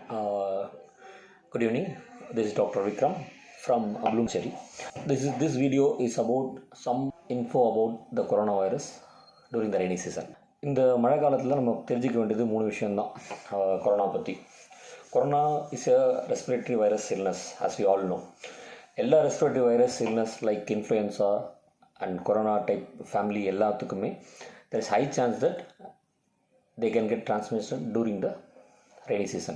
Uh, Good evening. This is Dr. Vikram from Bloomsbury. This video is about some info about the coronavirus during the rainy season. இந்த மழை காலத்தில் நம்ம தெரிஞ்சிக்க வேண்டியது 3 விஷயம்தான் corona பற்றி. Corona is a respiratory virus illness as we all know. எல்லா respiratory virus illness like influenza and corona type family எல்லாத்துக்குமே there is high chance that they can get transmission during the rainy season.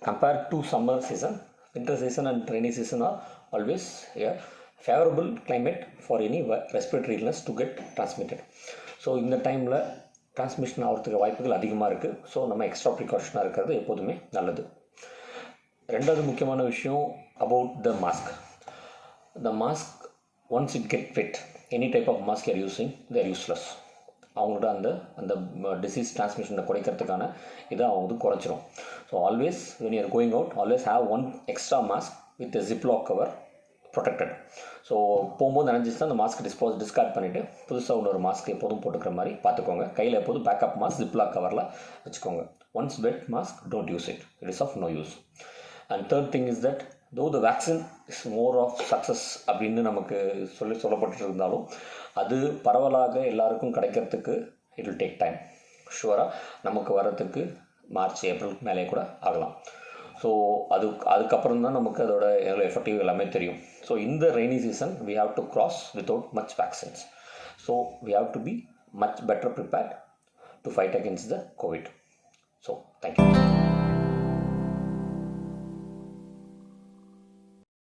Compared to summer season, winter season and rainy season are always a favorable climate for any respiratory illness to get transmitted. So இந்த டைமில் transmission ஆகிறதுக்கு வாய்ப்புகள் அதிகமாக இருக்குது. So நம்ம extra ப்ரிகாஷனாக இருக்கிறது எப்போதுமே நல்லது. ரெண்டாவது முக்கியமான விஷயம் about the mask. The mask once it get fit, any type of mask are using they're useless. அவங்களோட அந்த டிசீஸ் டிரான்ஸ்மிஷனை குறைக்கிறதுக்கான இதை அவங்க வந்து குறைச்சிரும். So always when you're going out always have one extra mask with ziplock cover protected. So போகும்போது நினைஞ்சிச்சுன்னா அந்த மாஸ்க் டிஸ்கார்ட் பண்ணிவிட்டு புதுசாக உள்ள ஒரு மாஸ்க் எப்போதும் போட்டுக்கிற மாதிரி பார்த்துக்கோங்க. கையில் எப்போதும் பேக்கப் மாஸ்க் ஜிப்லாக் கவரில் வச்சுக்கோங்க. Once wet mask don't use it, it is of no use. And third thing is that though the vaccine is more of success அப்படின்னு நமக்கு சொல்லப்பட்டு இருந்தாலும் அது பரவலாக எல்லாருக்கும் கிடைக்கிறதுக்கு இட் வில் டேக் டைம். ஷுவராக நமக்கு வரத்துக்கு மார்ச் ஏப்ரல் மேலே கூட ஆகலாம். ஸோ அதுக்கப்புறம் தான் நமக்கு அதோட எவ்வளோ எஃபெக்டிவ் எல்லாமே தெரியும். ஸோ இந்த rainy season we have to cross without much vaccines. So we have to be much better prepared to fight against the covid. So thank you.